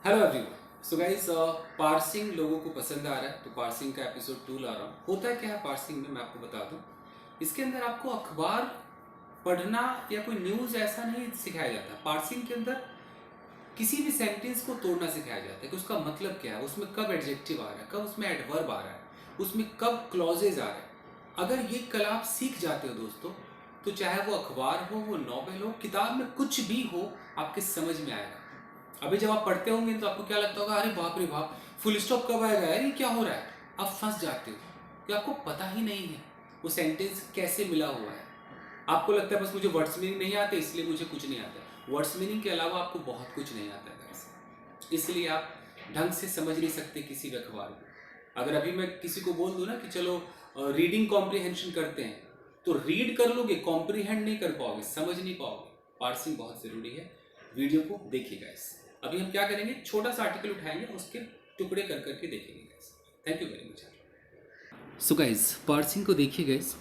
Hello everyone. So guys, parsing लोगों को पसंद आ रहा है तो पार्सिंग का एपिसोड 2 ला रहा हूँ। होता क्या है पार्सिंग में, मैं आपको बता दूँ। इसके अंदर आपको अखबार पढ़ना या कोई न्यूज़ ऐसा नहीं सिखाया जाता। पार्सिंग के अंदर किसी भी सेंटेंस को तोड़ना सिखाया जाता है कि उसका मतलब क्या है, उसमें कब एडजेक्टिव आ रहा है, कब उसमें एडवर्ब आ रहा है, उसमें कब क्लॉजेज आ रहे हैं। अगर ये कला आप सीख जाते हो दोस्तों, तो चाहे वो अखबार हो, वो नॉवेल हो, किताब में कुछ भी हो, आपके समझ में आएगा। अभी जब आप पढ़ते होंगे तो आपको क्या लगता होगा, अरे बाप रे बाप, फुल स्टॉप कब आएगा यार, ये क्या हो रहा है। आप फंस जाते हो कि आपको पता ही नहीं है वो सेंटेंस कैसे मिला हुआ है। आपको लगता है बस मुझे वर्ड्स मीनिंग नहीं आते इसलिए मुझे कुछ नहीं आता। वर्ड्स मीनिंग के अलावा आपको बहुत कुछ नहीं आता है गाइस, इसलिए आप ढंग से समझ नहीं सकते किसी भी अखबार को। अगर अभी मैं किसी को बोल दूँ ना कि चलो रीडिंग कॉम्प्रिहेंशन करते हैं, तो रीड कर लोगे, कॉम्प्रिहेंड नहीं कर पाओगे, समझ नहीं पाओगे। पार्सिंग बहुत ज़रूरी है। वीडियो को देखिए गाइस। अभी हम क्या करेंगे, छोटा सा आर्टिकल उठाएंगे, उसके टुकड़े कर करके देखेंगे guys. Thank you very much. So guys, parsing को देखिए गाइस।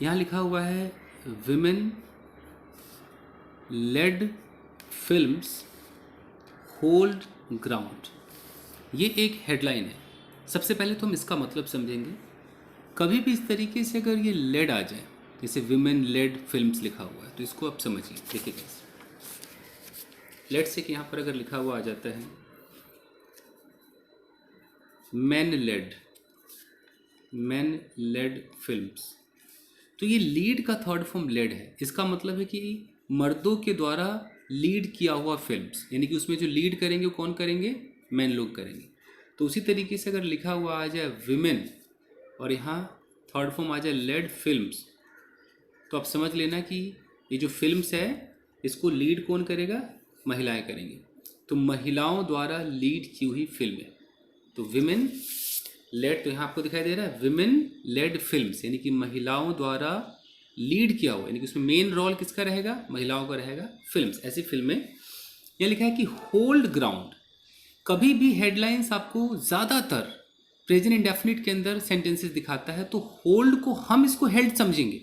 यहाँ लिखा हुआ है women led films hold ground. ये एक हेडलाइन है। सबसे पहले तो हम इसका मतलब समझेंगे। कभी भी इस तरीके से अगर ये लेड आ जाए, जैसे विमेन लेड फिल्म्स लिखा हुआ है, तो इसको आप समझिए। देखिए गाइस, लेट से कि यहाँ पर अगर लिखा हुआ आ जाता है मैन लेड फिल्म्स, तो ये लीड का थर्ड फॉर्म लेड है। इसका मतलब है कि मर्दों के द्वारा लीड किया हुआ फिल्म्स, यानी कि उसमें जो लीड करेंगे वो कौन करेंगे, मैन लोग करेंगे। तो उसी तरीके से अगर लिखा हुआ आ जाए विमेन और यहाँ थर्ड फॉर्म आ जाए लेड फिल्म्स, तो आप समझ लेना कि ये जो फिल्म्स है इसको लीड कौन करेगा, महिलाएं करेंगी। तो महिलाओं द्वारा लीड की हुई फिल्में, तो विमेन लेड, तो यहाँ आपको दिखाई दे रहा है विमेन लेड फिल्म्स, यानी कि महिलाओं द्वारा लीड किया हुआ, यानी कि उसमें मेन रोल किसका रहेगा, महिलाओं का रहेगा, फिल्म्स, ऐसी फिल्में। यह लिखा है कि होल्ड ग्राउंड। कभी भी हेडलाइंस आपको ज़्यादातर प्रेजेंट इंडेफिनिट के अंदर सेंटेंसेस दिखाता है, तो होल्ड को हम इसको हेल्ड समझेंगे।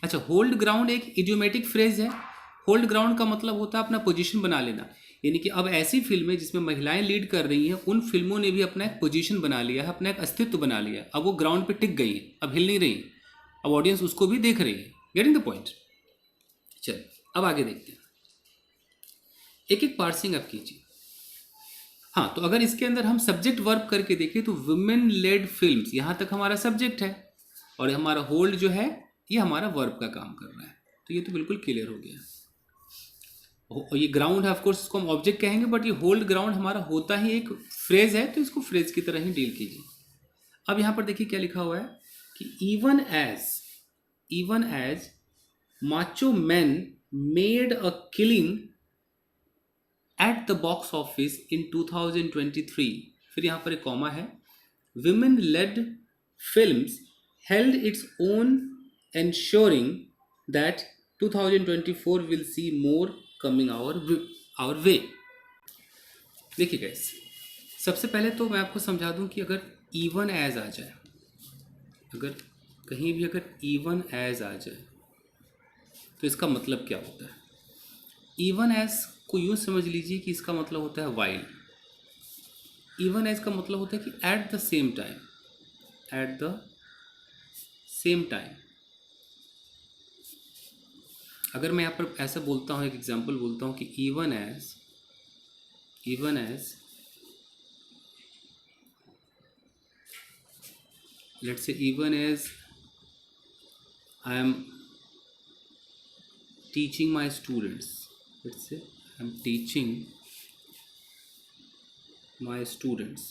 अच्छा, होल्ड ग्राउंड एक इडियोमेटिक फ्रेज है। होल्ड ग्राउंड का मतलब होता है अपना पोजीशन बना लेना, यानी कि अब ऐसी फिल्में जिसमें महिलाएं लीड कर रही हैं, उन फिल्मों ने भी अपना एक पोजीशन बना लिया है, अपना एक अस्तित्व बना लिया है। अब वो ग्राउंड पे टिक गई है, अब हिल नहीं रही। अब ऑडियंस उसको भी देख रही है। Getting the point. चल, अब आगे देखते हैं। एक एक पार्सिंग आप कीजिए। हाँ, तो अगर इसके अंदर हम सब्जेक्ट वर्ब करके देखें तो वुमेन लेड फिल्म्स, यहाँ तक हमारा सब्जेक्ट है, और हमारा होल्ड जो है ये हमारा वर्ब का काम कर रहा है। तो ये तो बिल्कुल क्लियर हो गया। ये ग्राउंड है, ऑफकोर्स इसको हम ऑब्जेक्ट कहेंगे, बट ये होल्ड ग्राउंड हमारा होता ही एक फ्रेज है, तो इसको फ्रेज की तरह ही डील कीजिए। अब यहाँ पर देखिए क्या लिखा हुआ है कि even as macho man made a killing at the box office in 2023, फिर यहाँ पर एक कॉमा है, women led films held its own ensuring that 2024 will see more coming our way। देखिए गाइस, सबसे पहले तो मैं आपको समझा दूं कि अगर इवन एज आ जाए, अगर कहीं भी अगर इवन एज आ जाए तो इसका मतलब क्या होता है। इवन एज को यूँ समझ लीजिए कि इसका मतलब होता है वाइल। इवन एज का मतलब होता है कि at the same time, at the same time. अगर मैं यहाँ पर ऐसा बोलता हूँ, एक एग्जांपल बोलता हूँ कि even as let's say even as I am teaching my students, let's say I am teaching my students,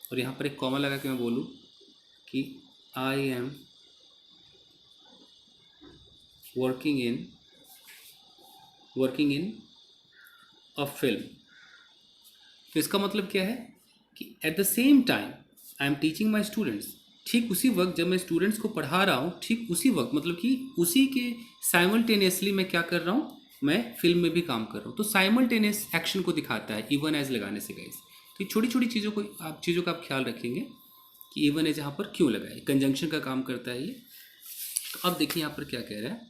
और यहाँ पर एक कॉमा लगा के मैं बोलूँ कि I am working in a film। तो इसका मतलब क्या है कि at the same time I am teaching my students, ठीक उसी वक्त जब मैं स्टूडेंट्स को पढ़ा रहा हूँ, ठीक उसी वक्त, मतलब कि उसी के साइमल्टेनियसली मैं क्या कर रहा हूँ, मैं फिल्म में भी काम कर रहा हूँ। तो साइमल्टेनियस एक्शन को दिखाता है इवन एज लगाने से गाइस। तो छोटी छोटी चीज़ों का आप ख्याल रखेंगे कि इवन एज यहाँ पर क्यों लगा है, कंजंक्शन का काम करता है ये। तो अब देखिए यहाँ पर क्या कह रहा है,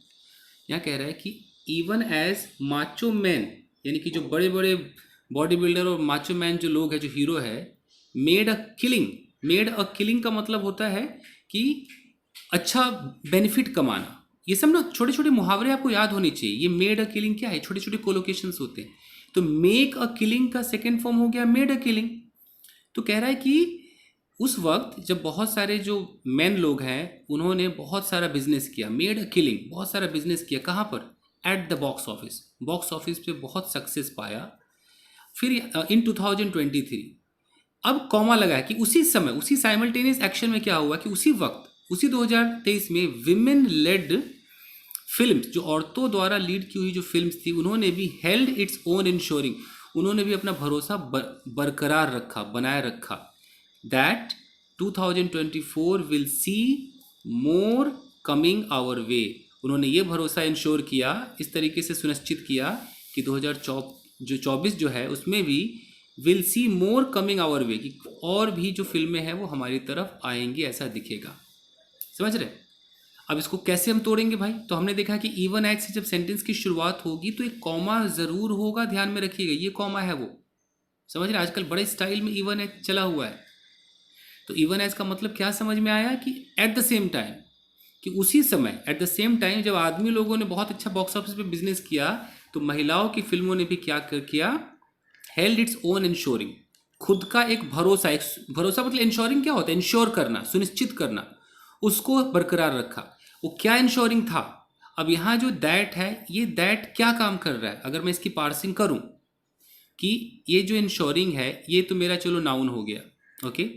यहाँ कह रहा है कि इवन एज माचो मैन यानी कि जो बड़े बड़े बॉडी बिल्डर और माचो मैन जो लोग हैं, जो हीरो है, made a killing. Made a killing का मतलब होता है कि अच्छा बेनिफिट कमाना। ये सब ना छोटे छोटे मुहावरे आपको याद होने चाहिए। ये मेड अ किलिंग क्या है, छोटे छोटे कोलोकेशंस होते हैं। तो मेक अ किलिंग का सेकेंड फॉर्म हो गया मेड अ किलिंग। तो कह रहा है कि उस वक्त जब बहुत सारे जो मैन लोग हैं उन्होंने बहुत सारा बिजनेस किया, मेड अ किलिंग, बहुत सारा बिजनेस किया, कहाँ पर? Eight the box office. Box office पे बहुत सक्सेस पाया। फिर इन 2023 अब कॉमा लगा है कि उसी समय, उसी साइमल्टेनियस एक्शन में क्या हुआ कि उसी वक्त, उसी 2023 में विमेन लेड फिल्म्स, जो औरतों द्वारा लीड की हुई जो फिल्म्स थी, उन्होंने भी हेल्ड इट्स ओन इंश्योरिंग, उन्होंने भी अपना भरोसा बरकरार रखा, बनाए रखा। That 2024 will see more coming our way. उन्होंने ये भरोसा इंश्योर किया, इस तरीके से सुनिश्चित किया कि 2024 जो है उसमें भी will see more coming our way, कि और भी जो फिल्में हैं वो हमारी तरफ आएंगी, ऐसा दिखेगा। समझ रहे? अब इसको कैसे हम तोड़ेंगे भाई? तो हमने देखा कि इवन एज से जब सेंटेंस की शुरुआत होगी तो एक कॉमा जरूर होगा, ध्यान में रखिएगा, ये कॉमा है वो। समझ रहे? आजकल बड़े स्टाइल में इवन एज चला हुआ है। तो इवन एज का मतलब क्या समझ में आया कि एट द सेम टाइम, कि उसी समय, एट द सेम टाइम जब आदमी लोगों ने बहुत अच्छा बॉक्स ऑफिस पे बिजनेस किया, तो महिलाओं की फिल्मों ने भी क्या किया? हेल्ड इट्स ओन इंश्योरिंग, खुद का एक भरोसा, एक भरोसा मतलब इंश्योरिंग क्या होता है? इंश्योर करना, सुनिश्चित करना, उसको बरकरार रखा। वो क्या इंश्योरिंग था? अब यहाँ जो दैट है, ये दैट क्या काम कर रहा है? अगर मैं इसकी पार्सिंग करूं कि ये जो इंश्योरिंग है, ये तो मेरा चलो नाउन हो गया, ओके।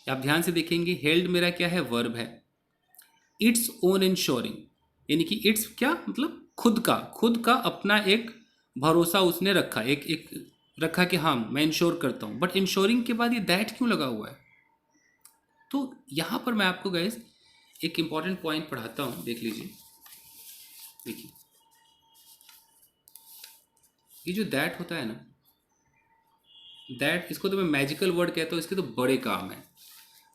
आप ध्यान से देखेंगे, हेल्ड मेरा क्या है? वर्ब है। इट्स ओन इंश्योरिंग यानी कि इट्स क्या मतलब? खुद का अपना एक भरोसा उसने रखा, एक एक रखा कि हाँ मैं इंश्योर करता हूँ। बट इंश्योरिंग के बाद ये दैट क्यों लगा हुआ है? तो यहाँ पर मैं आपको गाइस एक इंपॉर्टेंट पॉइंट पढ़ाता हूँ, देख लीजिए। देखिए, ये जो दैट होता है ना, दैट, इसको तो मैं मैजिकल वर्ड कहता हूँ, इसके तो बड़े काम है।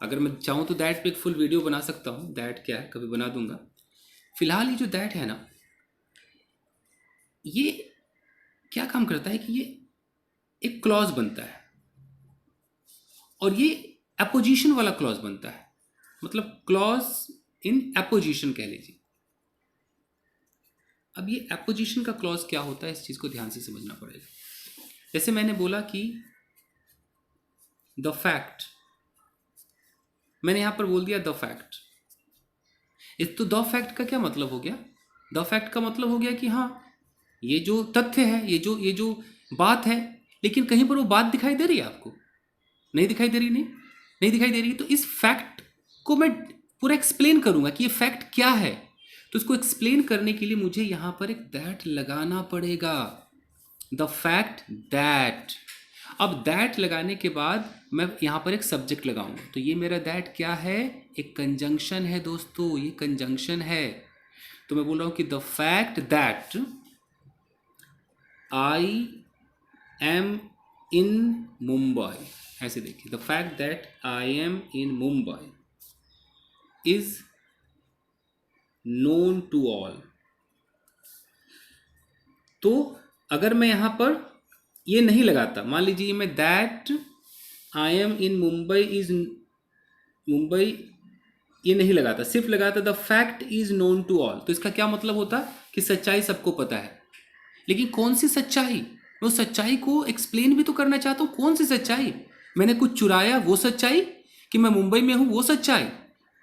अगर मैं चाहूँ तो दैट पे एक फुल वीडियो बना सकता हूँ, दैट क्या है, कभी बना दूंगा। फिलहाल ये जो दैट है ना, ये क्या काम करता है कि ये एक क्लॉज बनता है, और ये अपोजिशन वाला क्लॉज बनता है, मतलब क्लॉज इन अपोजिशन कह लीजिए। अब ये अपोजिशन का क्लॉज क्या होता है, इस चीज़ को ध्यान से समझना पड़ेगा। जैसे मैंने बोला कि द फैक्ट, मैंने यहां पर बोल दिया द फैक्ट। इस तो द फैक्ट का क्या मतलब हो गया? द फैक्ट का मतलब हो गया कि हाँ, ये जो तथ्य है, ये जो बात है, लेकिन कहीं पर वो बात दिखाई दे रही है आपको? नहीं दिखाई दे रही, नहीं दिखाई दे रही। तो इस फैक्ट को मैं पूरा एक्सप्लेन करूंगा कि ये फैक्ट क्या है। तो इसको एक्सप्लेन करने के लिए मुझे यहां पर एक दैट लगाना पड़ेगा, द फैक्ट दैट। अब दैट लगाने के बाद मैं यहां पर एक सब्जेक्ट लगाऊंगा, तो ये मेरा दैट क्या है? एक कंजंक्शन है दोस्तों, ये कंजंक्शन है। तो मैं बोल रहा हूं कि the fact that I am in Mumbai, ऐसे देखिए, the fact that I am in Mumbai is known to all. तो अगर मैं यहां पर ये नहीं लगाता, मान लीजिए मैं that I am in Mumbai is Mumbai, ये नहीं लगाता, सिर्फ लगाता the fact is known to all, तो इसका क्या मतलब होता कि सच्चाई सबको पता है। लेकिन कौन सी सच्चाई? मैं उस सच्चाई को एक्सप्लेन भी तो करना चाहता हूँ। कौन सी सच्चाई? मैंने कुछ चुराया वो सच्चाई, कि मैं मुंबई में हूँ वो सच्चाई?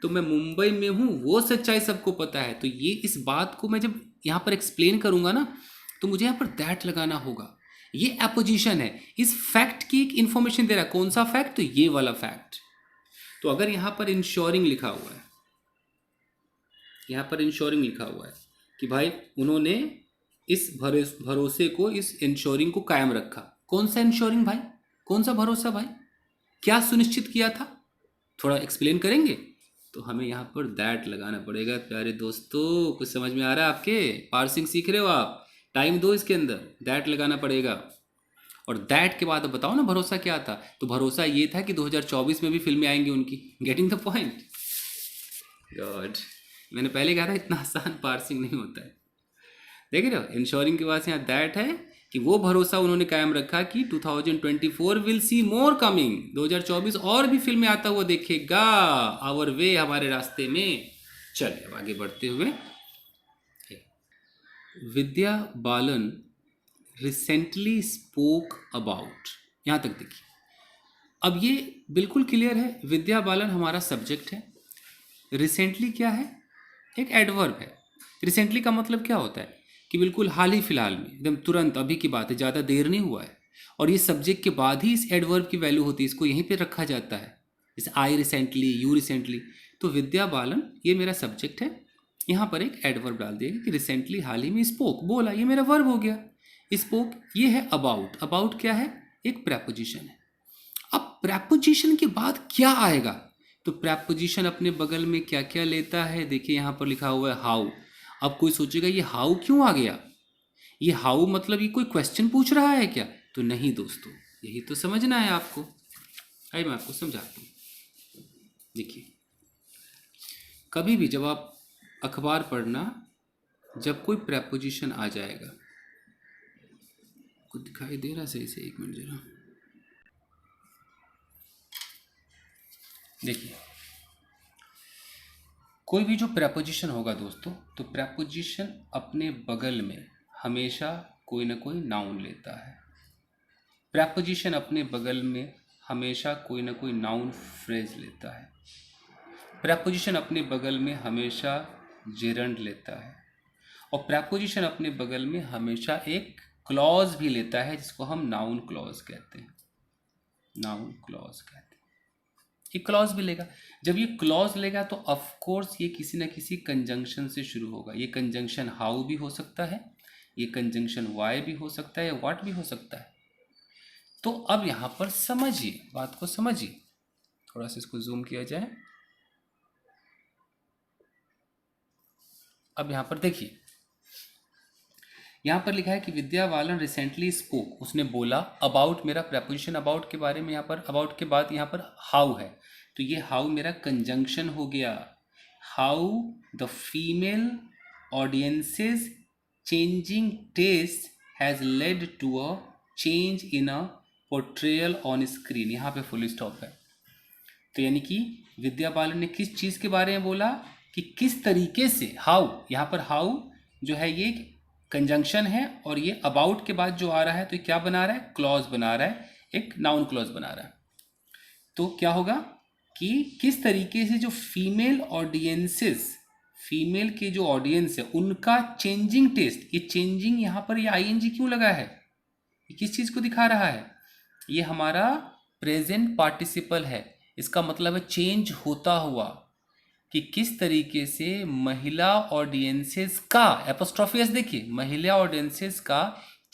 तो मैं मुंबई में हूँ वो सच्चाई सबको पता है। तो ये, इस बात को मैं जब यहाँ पर एक्सप्लेन करूंगा ना, तो मुझे यहाँ पर दैट लगाना होगा। ये अपोजिशन है, इस फैक्ट की एक इंफॉर्मेशन दे रहा है। कौन सा फैक्ट? तो ये वाला फैक्ट। तो अगर यहाँ पर इंश्योरिंग लिखा हुआ है, यहाँ पर इंश्योरिंग लिखा हुआ है कि भाई उन्होंने इस भरोसे को, इस इंश्योरिंग को कायम रखा। कौन सा इंश्योरिंग भाई? कौन सा भरोसा भाई? क्या सुनिश्चित किया था? थोड़ा एक्सप्लेन करेंगे। तो हमें यहाँ पर दैट लगाना पड़ेगा। प्यारे दोस्तों, कुछ समझ में आ रहा है आपके? पार्सिंग सीख रहे हो आप? टाइम दो इसके अंदर, दैट लगाना पड़ेगा। और दैट के बाद अब बताओ ना भरोसा क्या था? तो भरोसा ये था कि 2024 में भी फिल्में आएंगी उनकी। Getting the point? गॉड, मैंने पहले कहा था इतना आसान पार्सिंग नहीं होता है। देख रहे हो, इंश्योरिंग के बाद यहाँ दैट है, कि वो भरोसा उन्होंने कायम रखा कि 2024 विल सी मोर कमिंग, 2024 और भी फिल्में आता हुआ देखेगा, आवर वे, हमारे रास्ते में। चलिए अब आगे बढ़ते हुए, विद्या बालन रिसेंटली स्पोक अबाउट, यहाँ तक देखिए। अब ये बिल्कुल क्लियर है, विद्या बालन हमारा सब्जेक्ट है। रिसेंटली क्या है? एक एडवर्ब है। रिसेंटली का मतलब क्या होता है कि बिल्कुल हाल ही फिलहाल में, एकदम तुरंत, अभी की बात है, ज़्यादा देर नहीं हुआ है। और ये सब्जेक्ट के बाद ही इस एडवर्ब की वैल्यू होती है, इसको यहीं पे रखा जाता है, जैसे आई रिसेंटली, यू रिसेंटली। तो विद्या बालन ये मेरा सब्जेक्ट है, यहाँ पर एक एडवर्ब डाल दिया कि रिसेंटली, हाल ही में, स्पोक, बोला, ये मेरा वर्ब हो गया। स्पोक ये है अबाउट। अबाउट क्या है? एक प्रेपोजिशन है। अब प्रेपोजिशन के बाद क्या आएगा? तो प्रेपोजिशन अपने बगल में क्या क्या लेता है, देखिए यहाँ पर लिखा हुआ है हाउ। अब कोई सोचेगा ये हाउ क्यों आ गया, ये हाउ मतलब ये कोई क्वेश्चन पूछ रहा है क्या? तो नहीं दोस्तों, यही तो समझना है आपको। आइए मैं आपको समझाता हूँ। देखिए, कभी भी जब आप अखबार पढ़ना, जब कोई प्रेपोजिशन आ जाएगा, कुछ दिखाई दे रहा सही से, एक मिनट जरा देखिए, कोई भी जो प्रेपोजिशन होगा दोस्तों, तो प्रेपोजिशन अपने बगल में हमेशा कोई ना कोई नाउन लेता है। प्रेपोजिशन अपने बगल में हमेशा कोई ना कोई नाउन फ्रेज लेता है। प्रेपोजिशन अपने बगल में हमेशा जेरंड लेता है। और प्रेपोजिशन अपने बगल में हमेशा एक क्लॉज भी लेता है, जिसको हम नाउन क्लॉज कहते हैं। नाउन क्लॉज कहते हैं। ये क्लॉज भी लेगा। जब ये क्लॉज लेगा तो ऑफ कोर्स ये किसी न किसी कंजंक्शन से शुरू होगा। ये कंजंक्शन हाउ भी हो सकता है, ये कंजंक्शन वाई भी हो सकता है, या व्हाट भी हो सकता है। तो अब यहाँ पर समझिए, बात को समझिए, थोड़ा सा इसको जूम किया जाए। अब यहाँ पर देखिए, यहाँ पर लिखा है कि विद्या बालन रिसेंटली स्पोक, उसने बोला। अबाउट मेरा प्रेपोजिशन अबाउट के बारे में, यहाँ पर अबाउट के बाद यहाँ पर हाउ है, तो ये हाउ मेरा कंजंक्शन हो गया। How the female audiences changing taste has led to a change in a portrayal on screen, यहाँ पे फुल स्टॉप है। तो यानी कि विद्या बालन ने किस चीज़ के बारे में बोला कि किस तरीके से, हाउ, यहाँ पर हाउ जो है ये कंजंक्शन है, और ये अबाउट के बाद जो आ रहा है तो ये क्या बना रहा है? क्लॉज बना रहा है, एक नाउन क्लॉज बना रहा है। तो क्या होगा कि किस तरीके से जो फीमेल ऑडियंसेस, फीमेल के जो ऑडियंस है, उनका चेंजिंग टेस्ट, ये चेंजिंग यहाँ पर ये आईएनजी क्यों लगा है? ये किस चीज़ को दिखा रहा है? ये हमारा प्रेजेंट पार्टिसिपल है। इसका मतलब है चेंज होता हुआ, कि किस तरीके से महिला ऑडियंसेस का, एपोस्ट्रोफी एस देखिए, महिला ऑडियंसेस का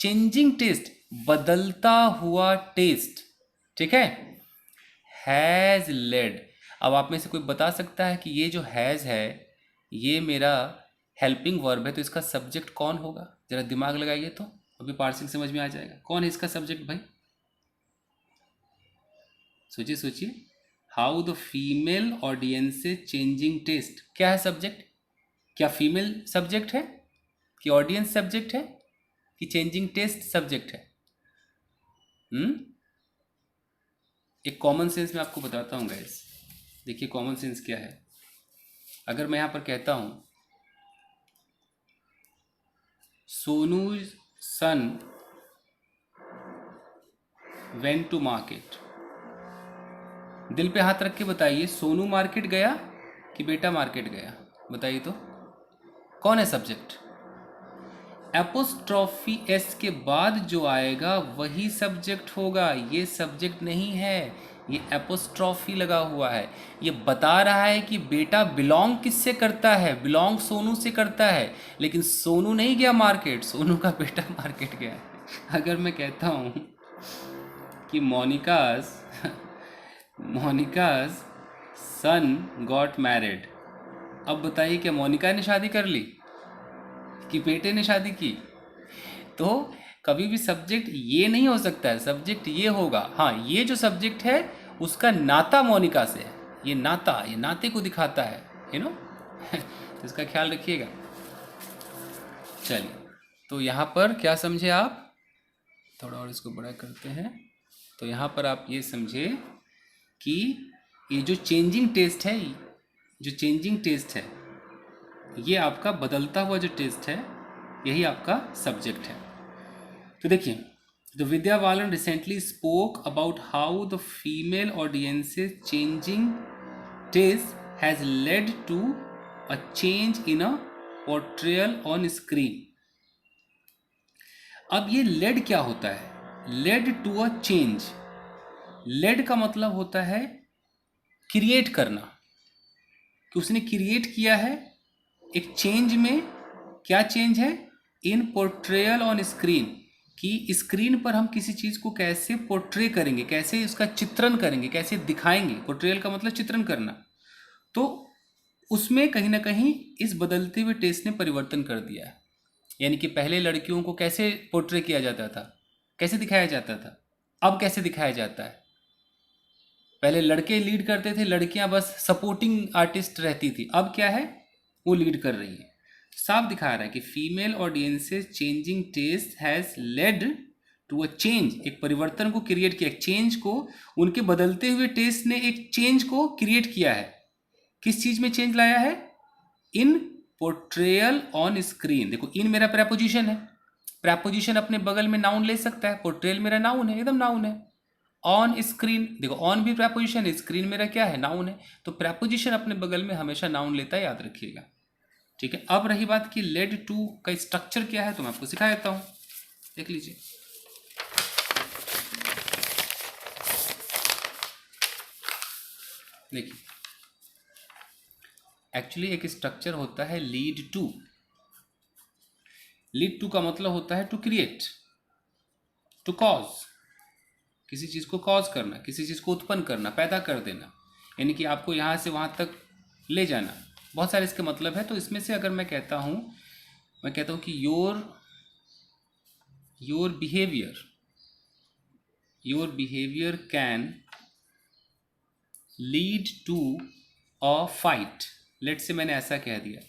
चेंजिंग टेस्ट, बदलता हुआ टेस्ट, ठीक है, हैज लेड। अब आप में से कोई बता सकता है कि ये जो हैज है ये मेरा हेल्पिंग वर्ब है, तो इसका सब्जेक्ट कौन होगा? जरा दिमाग लगाइए तो अभी पार्सिंग समझ में आ जाएगा। कौन है इसका सब्जेक्ट भाई? सोचिए सोचिए। हाउ द फीमेल ऑडियंस से चेंजिंग टेस्ट, क्या है सब्जेक्ट? क्या फीमेल सब्जेक्ट है, कि ऑडियंस सब्जेक्ट है, कि चेंजिंग टेस्ट सब्जेक्ट है? एक कॉमन सेंस में आपको बताता हूँ गाइस। देखिए कॉमन सेंस क्या है। अगर मैं यहाँ पर कहता हूँ सोनू सन वेंट टू मार्केट, दिल पे हाथ रख के बताइए, सोनू मार्केट गया कि बेटा मार्केट गया? बताइए तो कौन है सब्जेक्ट? एपोस्ट्रोफी एस के बाद जो आएगा वही सब्जेक्ट होगा। ये सब्जेक्ट नहीं है, ये एपोस्ट्रोफी लगा हुआ है। ये बता रहा है कि बेटा बिलोंग किससे करता है? बिलोंग सोनू से करता है, लेकिन सोनू नहीं गया मार्केट, सोनू का बेटा मार्केट गया। अगर मैं कहता हूँ कि मोनिकाज सन गॉट मैरिड, अब बताइए क्या मोनिका ने शादी कर ली कि बेटे ने शादी की? तो कभी भी सब्जेक्ट ये नहीं हो सकता है, सब्जेक्ट ये होगा। हाँ, ये जो सब्जेक्ट है उसका नाता मोनिका से है, ये नाता, ये नाते को दिखाता है, यू नो। तो इसका ख्याल रखिएगा। चलिए, तो यहाँ पर क्या समझे आप थोड़ा और इसको बड़ा करते हैं। तो यहाँ पर आप ये समझे कि ये जो चेंजिंग टेस्ट है, जो चेंजिंग टेस्ट है, ये आपका बदलता हुआ जो टेस्ट है, यही आपका सब्जेक्ट है। तो देखिए, the Vidya Balan recently spoke about how the female audiences changing taste has led to a change in a portrayal on screen. अब ये लेड क्या होता है? Led to a change. Led का मतलब होता है क्रिएट करना, कि उसने क्रिएट किया है एक चेंज में। क्या चेंज है? इन पोर्ट्रेयल ऑन स्क्रीन, कि स्क्रीन पर हम किसी चीज को कैसे पोर्ट्रे करेंगे, कैसे उसका चित्रण करेंगे, कैसे दिखाएंगे। पोर्ट्रेयल का मतलब चित्रण करना। तो उसमें कहीं ना कहीं इस बदलते हुए टेस्ट ने परिवर्तन कर दिया है। यानी कि पहले लड़कियों को कैसे पोर्ट्रे किया जाता था, कैसे दिखाया जाता था, अब कैसे दिखाया जाता है। पहले लड़के लीड करते थे, लड़कियां बस सपोर्टिंग आर्टिस्ट रहती थी। अब क्या है? वो लीड कर रही है। साफ दिखा रहा है कि female audiences changing taste has led to a change, एक परिवर्तन को क्रिएट किया, एक चेंज को, उनके बदलते हुए टेस्ट ने एक चेंज को क्रिएट किया है। किस चीज में चेंज लाया है? इन पोर्ट्रेयल ऑन स्क्रीन। देखो, इन मेरा प्रेपोजिशन है, प्रेपोजिशन अपने बगल में नाउन ले सकता है। पोर्ट्रेयल मेरा नाउन है, एकदम नाउन है। ऑन स्क्रीन, देखो ऑन भी प्रेपोजिशन है, स्क्रीन मेरा क्या है? नाउन है। तो प्रेपोजिशन अपने बगल में हमेशा नाउन लेता है, याद रखिएगा। ठीक है। अब रही बात कि लेड टू का स्ट्रक्चर क्या है, तो मैं आपको सिखा देता हूं, देख लीजिए। देखिए, एक्चुअली एक स्ट्रक्चर होता है लीड टू। लीड टू का मतलब होता है टू क्रिएट, टू कॉज, किसी चीज को कॉज करना, किसी चीज को उत्पन्न करना, पैदा कर देना, यानी कि आपको यहां से वहां तक ले जाना। बहुत सारे इसके मतलब है। तो इसमें से अगर मैं कहता हूं कि your behaviour can lead to a fight. Let say मैंने ऐसा कह दिया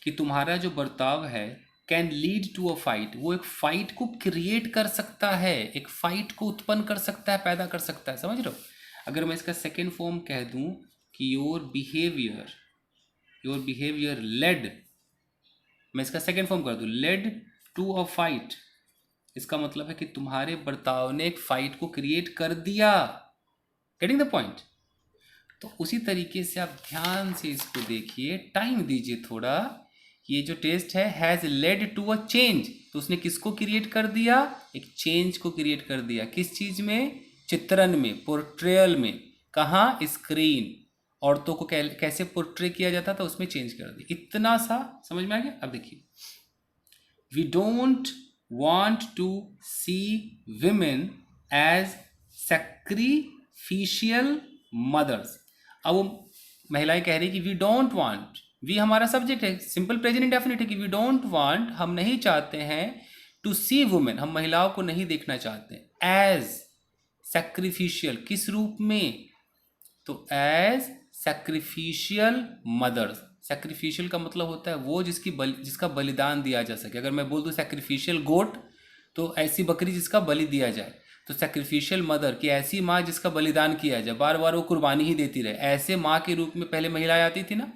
कि तुम्हारा जो बर्ताव है can lead to a fight, वो एक फाइट को क्रिएट कर सकता है, एक फाइट को उत्पन्न कर सकता है, पैदा कर सकता है। समझ रहे हो? अगर मैं इसका सेकेंड फॉर्म कह दूं कि योर बिहेवियर लेड, मैं इसका सेकेंड फॉर्म कर दूं लेड टू अ फाइट, इसका मतलब है कि तुम्हारे बर्ताव ने एक फाइट को क्रिएट कर दिया। Getting the point? तो उसी तरीके से आप ध्यान से इसको देखिए, टाइम दीजिए थोड़ा। ये जो टेस्ट है has led to a change, तो उसने किसको क्रिएट कर दिया? एक चेंज को क्रिएट कर दिया। किस चीज में? चित्रण में, पोर्ट्रेयल में। कहाँ? स्क्रीन। औरतों को कैसे पोर्ट्रे किया जाता था, उसमें चेंज कर दिया। इतना सा समझ में आ गया? अब देखिए, we don't want to see women as sacrificial mothers। अब वो महिलाएं कह रही कि वी डोंट वांट, वी हमारा सब्जेक्ट है, सिंपल प्रेजेंट इंडेफिनिट है कि वी डोंट वांट, हम नहीं चाहते हैं, टू सी वुमेन, हम महिलाओं को नहीं देखना चाहते, एज सैक्रिफिशियल, किस रूप में? तो एज सैक्रिफिशियल मदर्स। सैक्रिफिशियल का मतलब होता है वो जिसका बलिदान दिया जा सके। अगर मैं बोल दूं सैक्रिफिशियल गोट, तो ऐसी बकरी जिसका बलि दिया जाए। तो सैक्रिफिशियल मदर की ऐसी माँ जिसका बलिदान किया जाए, बार बार वो कुर्बानी ही देती रहे, ऐसे माँ के रूप में पहले महिलाएं आती थी ना,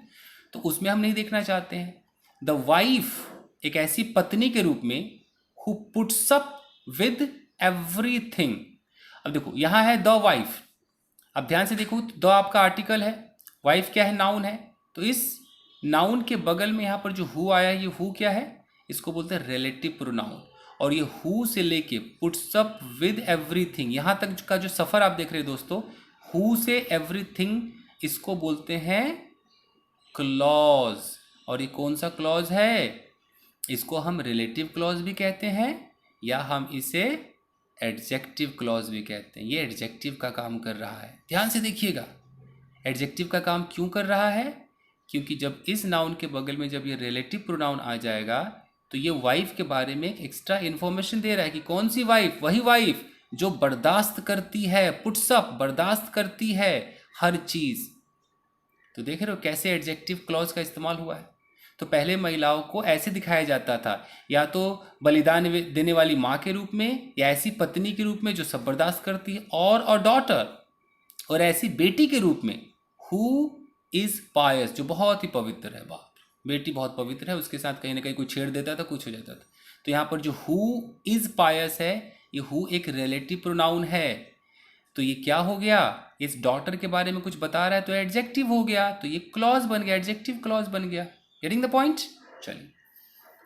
तो उसमें हम नहीं देखना चाहते हैं। द वाइफ, एक ऐसी पत्नी के रूप में, who puts up with everything. अब देखो, यहां है द वाइफ, अब ध्यान से देखो, द आपका आर्टिकल है, वाइफ क्या है? नाउन है। तो इस नाउन के बगल में यहाँ पर जो हु आया, ये हु क्या है? इसको बोलते हैं रिलेटिव प्रोनाउन। और ये हु से लेके पुट्स अप विद एवरीथिंग, यहाँ तक का जो सफर आप देख रहे हैं दोस्तों, हु से एवरीथिंग, इसको बोलते हैं क्लॉज। और ये कौन सा क्लॉज है? इसको हम रिलेटिव क्लॉज भी कहते हैं, या हम इसे एडजेक्टिव क्लॉज भी कहते हैं। ये एडजेक्टिव का काम कर रहा है। ध्यान से देखिएगा, एडजेक्टिव का काम क्यों कर रहा है? क्योंकि जब इस नाउन के बगल में जब ये रिलेटिव प्रोनाउन आ जाएगा, तो ये वाइफ के बारे में एक एक्स्ट्रा इन्फॉर्मेशन दे रहा है कि कौन सी वाइफ? वही वाइफ जो बर्दाश्त करती है, पुट्स अप, बर्दाश्त करती है हर चीज। तो देख रहे हो कैसे एडजेक्टिव क्लॉज का इस्तेमाल हुआ है। तो पहले महिलाओं को ऐसे दिखाया जाता था, या तो बलिदान देने वाली माँ के रूप में, या ऐसी पत्नी के रूप में जो सब बर्दाश्त करती है, और डॉटर, और ऐसी बेटी के रूप में हु इज पायस, जो बहुत ही पवित्र है। बाप, बेटी बहुत पवित्र है, उसके साथ कहीं ना कहीं कोई छेड़ देता था, कुछ हो जाता था। तो यहाँ पर जो हु इज पायस है, ये हु एक रिलेटिव प्रोनाउन है। तो ये क्या हो गया, इस डॉटर के बारे में कुछ बता रहा है तो एडजेक्टिव हो गया, तो ये क्लॉज बन गया, एडजेक्टिव क्लॉज बन गया। Getting the point. चलिए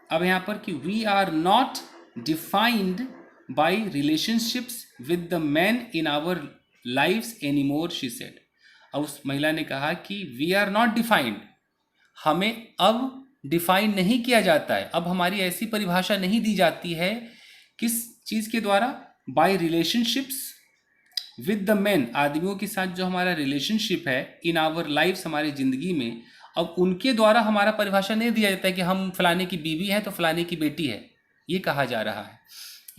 अब यहाँ पर कि we are not defined by relationships with the man in our lives anymore, she said. अब उस महिला ने कहा कि वी आर नॉट डिफाइंड, हमें अब डिफाइन नहीं किया जाता है, अब हमारी ऐसी परिभाषा नहीं दी जाती है। किस चीज़ के द्वारा? By relationships with the man, आदमियों के साथ जो हमारा रिलेशनशिप है, इन आवर लाइफ्स, हमारी ज़िंदगी में, अब उनके द्वारा हमारा परिभाषा नहीं दिया जाता है कि हम फलाने की बीवी हैं तो फलाने की बेटी है, ये कहा जा रहा है।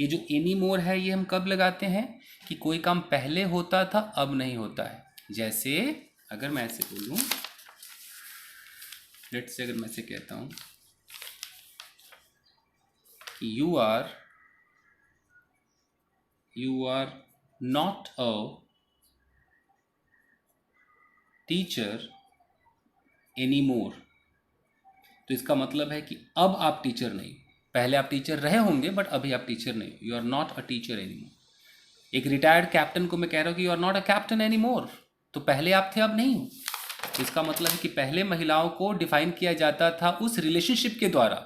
ये जो एनी मोर है, ये हम कब लगाते हैं कि कोई काम पहले होता था अब नहीं होता है। जैसे अगर मैं ऐसे बोलूँ, लेट्स से अगर मैं ऐसे कहता हूँ कि you are not a teacher any more, तो इसका मतलब है कि अब आप टीचर नहीं, पहले आप टीचर रहे होंगे बट अभी आप टीचर नहीं, you are not a teacher any more. एक रिटायर्ड कैप्टन को मैं कह रहा हूँ कि you are not a captain any more, तो पहले आप थे अब नहीं हो। तो इसका मतलब है कि पहले महिलाओं को डिफाइन किया जाता था उस रिलेशनशिप के द्वारा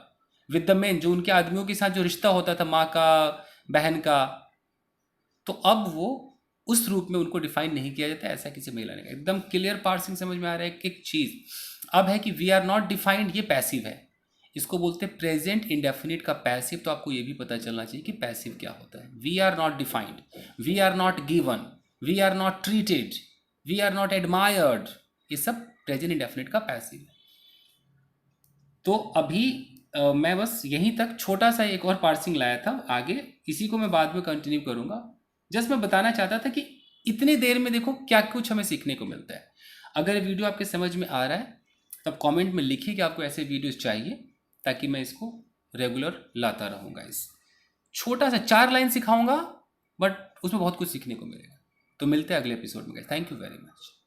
विद द मैन, जो उनके आदमियों के साथ जो रिश्ता होता था, माँ का, बहन का, तो अब वो उस रूप में उनको डिफाइन नहीं किया जाता, ऐसा किसी महिला ने कहा। एकदम क्लियर पार्सिंग समझ में आ रहा है एक चीज। अब है कि वी आर नॉट डिफाइंड, ये पैसिव है, इसको बोलते हैं प्रेजेंट इंडेफिनिट का पैसिव। तो आपको ये भी पता चलना चाहिए कि पैसिव क्या होता है। We are not defined, we are not given, we are not treated, we are not admired, ये सब प्रेजेंट इंडेफिनिट का पैसिव है। तो अभी मैं बस यहीं तक छोटा सा एक और पार्सिंग लाया था, आगे इसी को मैं बाद में कंटिन्यू करूंगा। जस्ट मैं बताना चाहता था कि इतनी देर में देखो क्या कुछ हमें सीखने को मिलता है। अगर वीडियो आपके समझ में आ रहा है तब कमेंट में लिखिए कि आपको ऐसे वीडियोस चाहिए, ताकि मैं इसको रेगुलर लाता रहूँगा। इस छोटा सा 4 लाइन सिखाऊंगा बट उसमें बहुत कुछ सीखने को मिलेगा। तो मिलते हैं अगले एपिसोड में। Thank you very much.